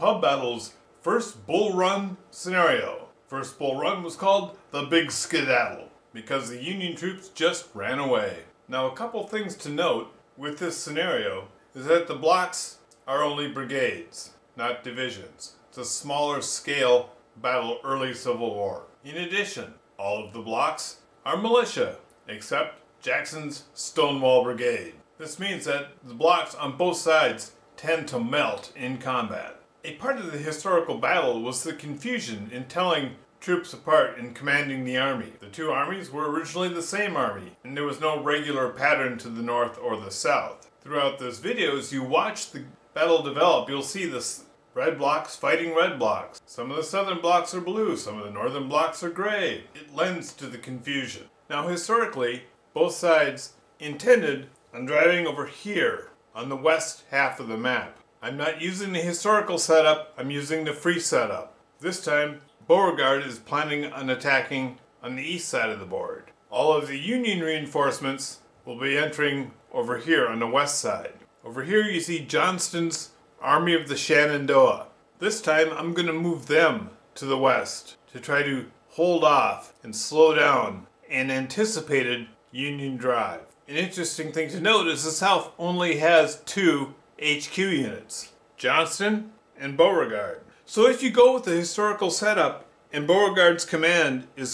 Pub Battle's first Bull Run scenario. First Bull Run was called the Big Skedaddle because the Union troops just ran away. Now, a couple things to note with this scenario is that the blocks are only brigades, not divisions. It's a smaller scale battle early Civil War. In addition, all of the blocks are militia, except Jackson's Stonewall Brigade. This means that the blocks on both sides tend to melt in combat. A part of the historical battle was the confusion in telling troops apart in commanding the army. The two armies were originally the same army, and there was no regular pattern to the north or the south. Throughout this video, as you watch the battle develop, you'll see the red blocks fighting red blocks. Some of the southern blocks are blue, some of the northern blocks are gray. It lends to the confusion. Now, historically, both sides intended on driving over here on the west half of the map. I'm not using the historical setup, I'm using the free setup. This time, Beauregard is planning on attacking on the east side of the board. All of the Union reinforcements will be entering over here on the west side. Over here you see Johnston's Army of the Shenandoah. This time I'm going to move them to the west to try to hold off and slow down an anticipated Union drive. An interesting thing to note is the South only has two HQ units, Johnston and Beauregard. So if you go with the historical setup and Beauregard's command is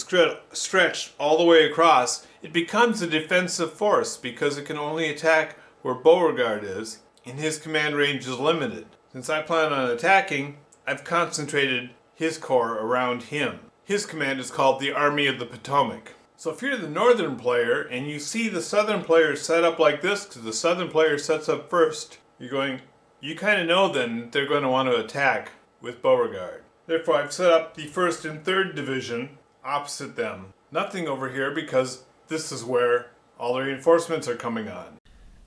stretched all the way across, it becomes a defensive force because it can only attack where Beauregard is, and his command range is limited. Since I plan on attacking, I've concentrated his corps around him. His command is called the Army of the Potomac. So if you're the northern player and you see the southern player set up like this, because the southern player sets up first, you kind of know then they're going to want to attack with Beauregard. Therefore, I've set up the 1st and 3rd Division opposite them. Nothing over here because this is where all the reinforcements are coming on.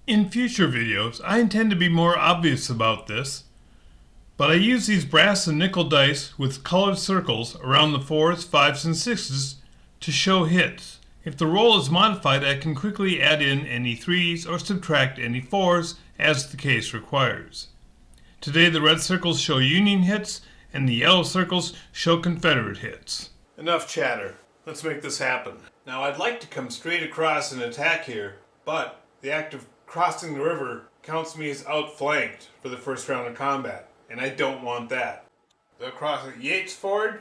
In future videos, I intend to be more obvious about this, but I use these brass and nickel dice with colored circles around the 4s, 5s, and 6s to show hits. If the roll is modified, I can quickly add in any 3s or subtract any 4s as the case requires. Today the red circles show Union hits and the yellow circles show Confederate hits. Enough chatter. Let's make this happen. Now I'd like to come straight across and attack here, but the act of crossing the river counts me as outflanked for the first round of combat, and I don't want that. They'll cross at Yates Ford,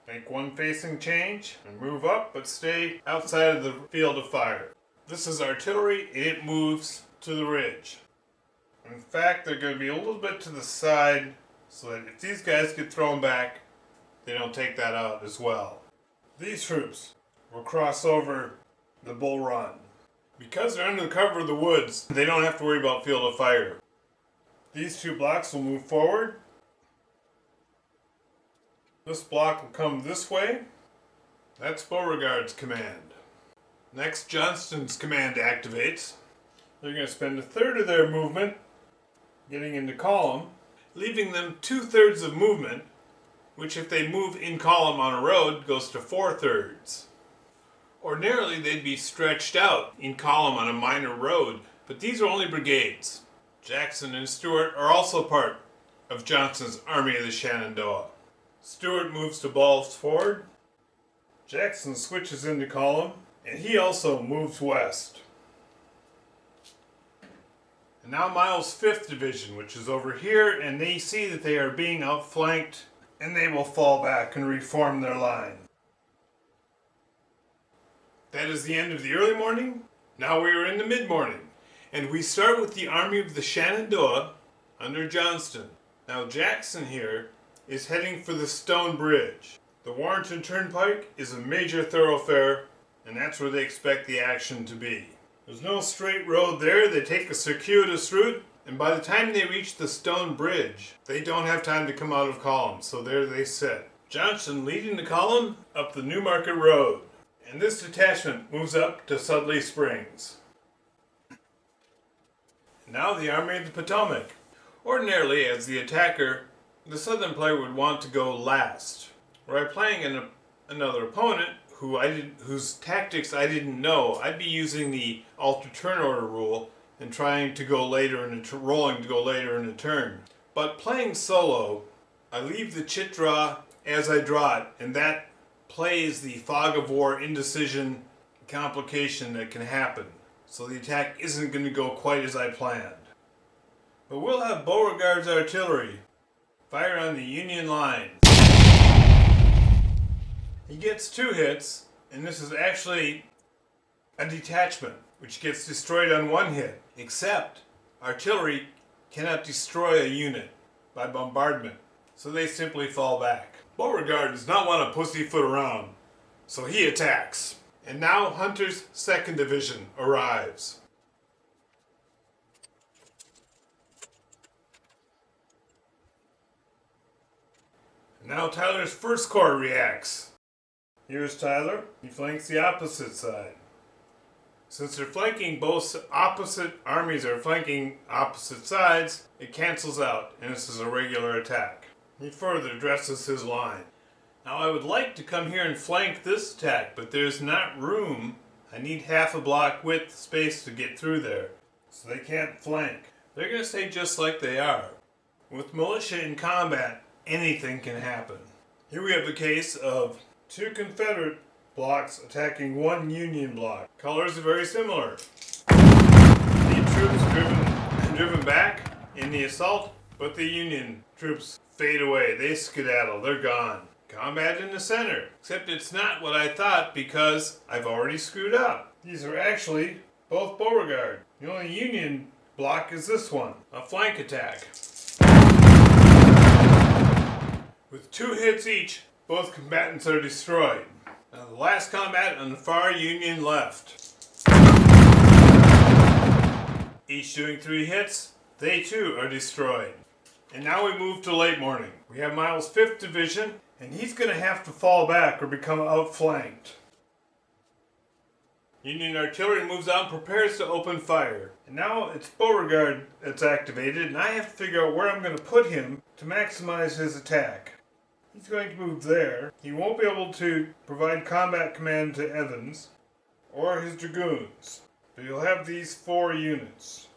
make one facing change, and move up, but stay outside of the field of fire. This is artillery, and it moves to the ridge. In fact, they're going to be a little bit to the side, so that if these guys get thrown back, they don't take that out as well. These troops will cross over the Bull Run. Because they're under the cover of the woods, they don't have to worry about field of fire. These two blocks will move forward. This block will come this way. That's Beauregard's command. Next, Johnston's command activates. They're going to spend a third of their movement getting into column, leaving them 2/3 of movement, which if they move in column on a road goes to 4/3. Ordinarily they'd be stretched out in column on a minor road, but these are only brigades. Jackson and Stuart are also part of Johnston's Army of the Shenandoah. Stuart moves to Ball's Ford. Jackson switches into column, and he also moves west. And now Miles' 5th Division, which is over here, and they see that they are being outflanked, and they will fall back and reform their line. That is the end of the early morning. Now we are in the mid-morning, and we start with the Army of the Shenandoah under Johnston. Now Jackson here is heading for the Stone Bridge. The Warrenton Turnpike is a major thoroughfare, and that's where they expect the action to be. There's no straight road there. They take a circuitous route, and by the time they reach the Stone Bridge, they don't have time to come out of column, so there they sit. Johnston leading the column up the Newmarket Road, and this detachment moves up to Sudley Springs. Now the Army of the Potomac. Ordinarily, as the attacker, the southern player would want to go last. Were I playing another opponent whose tactics I didn't know, I'd be using the alter turn order rule and trying to go later in rolling to go later in a turn. But playing solo, I leave the chit draw as I draw it, and that plays the fog of war indecision complication that can happen. So the attack isn't going to go quite as I planned. But we'll have Beauregard's artillery fire on the Union line. He gets 2 hits, and this is actually a detachment, which gets destroyed on 1 hit, except artillery cannot destroy a unit by bombardment, so they simply fall back. Beauregard does not want to pussyfoot around, so he attacks. And now Hunter's 2nd Division arrives. And now Tyler's 1st Corps reacts. Here's Tyler. He flanks the opposite side. Since they're flanking, both opposite armies are flanking opposite sides, it cancels out, and this is a regular attack. He further dresses his line. Now I would like to come here and flank this attack, but there's not room. I need half a block width space to get through there, so they can't flank. They're going to stay just like they are. With militia in combat, anything can happen. Here we have the case of 2 Confederate blocks attacking 1 Union block. Colors are very similar. The troops driven back in the assault, but the Union troops fade away. They skedaddle. They're gone. Combat in the center. Except it's not what I thought because I've already screwed up. These are actually both Beauregard. The only Union block is this one. A flank attack. With 2 hits each, both combatants are destroyed. Now the last combat on the far Union left. Each doing 3 hits, they too are destroyed. And now we move to late morning. We have Miles' 5th Division, and he's going to have to fall back or become outflanked. Union artillery moves out and prepares to open fire. And now it's Beauregard that's activated, and I have to figure out where I'm going to put him to maximize his attack. He's going to move there. He won't be able to provide combat command to Evans or his dragoons, but he'll have these 4 units.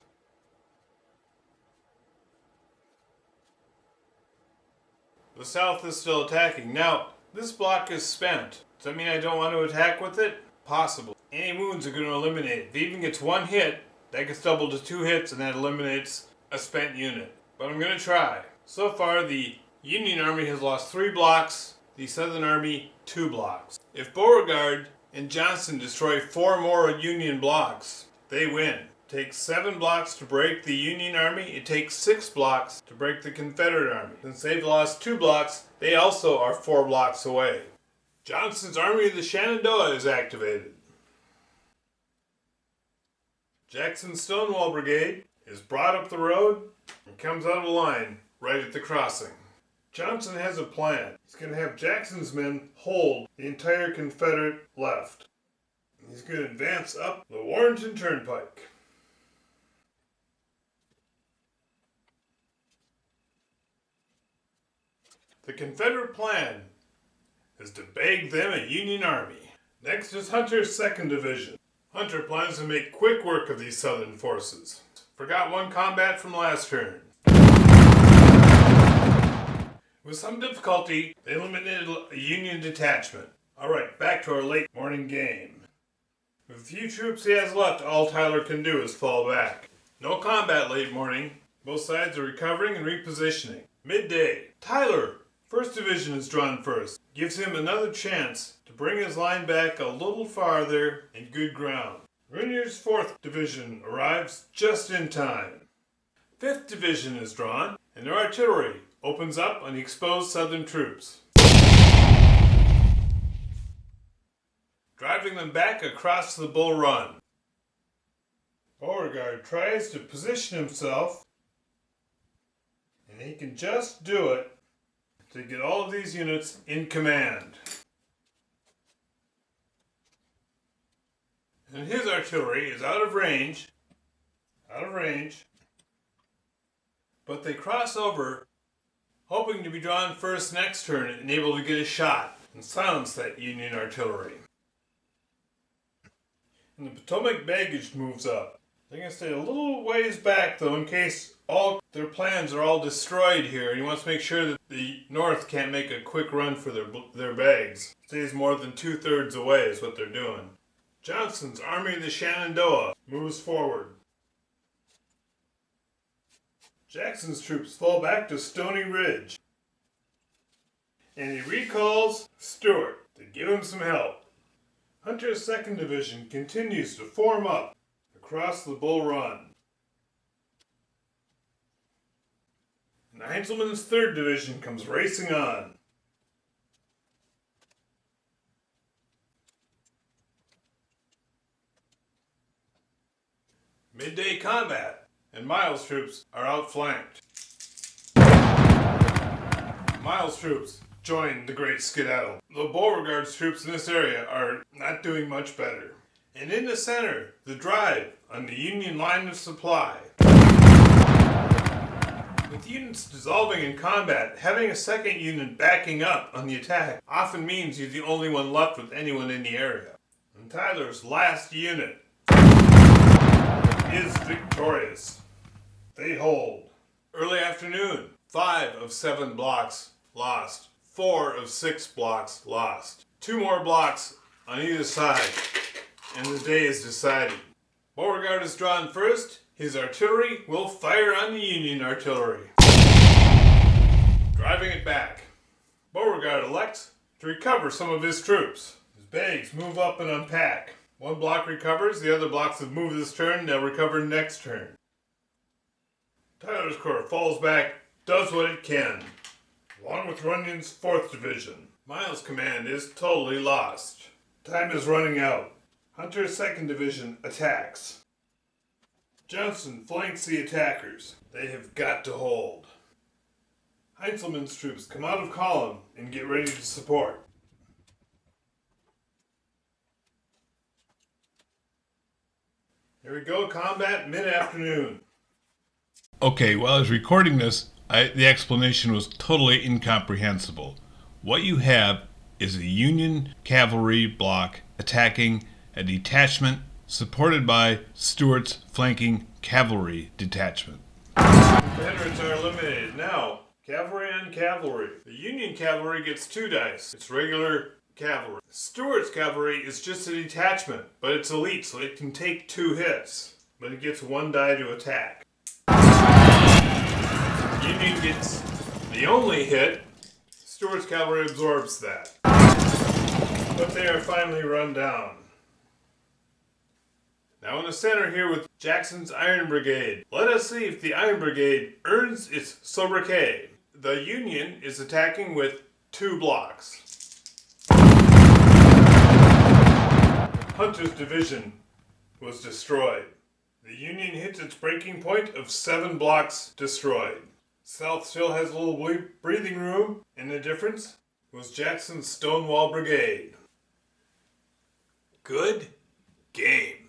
The South is still attacking. Now, this block is spent. Does that mean I don't want to attack with it? Possible. Any wounds are going to eliminate it. If it even gets 1 hit, that gets doubled to 2 hits, and that eliminates a spent unit. But I'm going to try. So far, the Union Army has lost 3 blocks, the Southern Army 2 blocks. If Beauregard and Johnston destroy 4 more Union blocks, they win. It takes 7 blocks to break the Union Army. It takes 6 blocks to break the Confederate Army. Since they've lost 2 blocks, they also are 4 blocks away. Johnston's Army of the Shenandoah is activated. Jackson's Stonewall Brigade is brought up the road and comes out of the line right at the crossing. Johnson has a plan. He's going to have Jackson's men hold the entire Confederate left. He's going to advance up the Warrenton Turnpike. The Confederate plan is to beg them a Union army. Next is Hunter's 2nd Division. Hunter plans to make quick work of these Southern forces. Forgot 1 combat from last turn. With some difficulty, they eliminated a Union detachment. Alright, back to our late morning game. With the few troops he has left, all Tyler can do is fall back. No combat late morning. Both sides are recovering and repositioning. Midday. Tyler, 1st Division is drawn first. Gives him another chance to bring his line back a little farther in good ground. Renier's 4th Division arrives just in time. 5th Division is drawn, and their artillery opens up on the exposed Southern troops, driving them back across the Bull Run. Beauregard tries to position himself, and he can just do it to get all of these units in command. And his artillery is out of range, but they cross over, hoping to be drawn first next turn and able to get a shot and silence that Union artillery. And the Potomac baggage moves up. They're going to stay a little ways back, though, in case all their plans are all destroyed here. And he wants to make sure that the North can't make a quick run for their bags. Stays more than 2/3 away is what they're doing. Johnston's Army of the Shenandoah moves forward. Jackson's troops fall back to Stony Ridge. And he recalls Stuart to give him some help. Hunter's 2nd Division continues to form up across the Bull Run. And Heinzelman's 3rd Division comes racing on. Midday combat, and Miles' troops are outflanked. Miles' troops join the Great Skedaddle. The Beauregard's troops in this area are not doing much better. And in the center, the drive on the Union line of supply. With units dissolving in combat, having a second unit backing up on the attack often means you're the only one left with anyone in the area. And Tyler's last unit is victorious. They hold. Early afternoon, 5 of 7 blocks lost. 4 of 6 blocks lost. 2 more blocks on either side, and the day is decided. Beauregard is drawn first. His artillery will fire on the Union artillery, driving it back. Beauregard elects to recover some of his troops. His bags move up and unpack. 1 block recovers, the other blocks have moved this turn, they'll recover next turn. Tyler's Corps falls back, does what it can, along with Runyon's 4th Division. Miles' command is totally lost. Time is running out. Hunter's 2nd Division attacks. Johnston flanks the attackers. They have got to hold. Heinzelman's troops come out of column and get ready to support. Here we go, combat mid-afternoon. Okay, while I was recording this, the explanation was totally incomprehensible. What you have is a Union cavalry block attacking a detachment supported by Stuart's flanking cavalry detachment. Confederates are eliminated. Now, cavalry on cavalry. The Union cavalry gets 2 dice. It's regular cavalry. Stuart's cavalry is just a detachment, but it's elite, so it can take 2 hits. But it gets 1 die to attack. Union gets the only hit. Stuart's cavalry absorbs that. But they are finally run down. Now in the center here with Jackson's Iron Brigade. Let us see if the Iron Brigade earns its sobriquet. The Union is attacking with 2 blocks. Hunter's division was destroyed. The Union hits its breaking point of 7 blocks destroyed. South still has a little breathing room, and the difference was Jackson's Stonewall Brigade. Good game.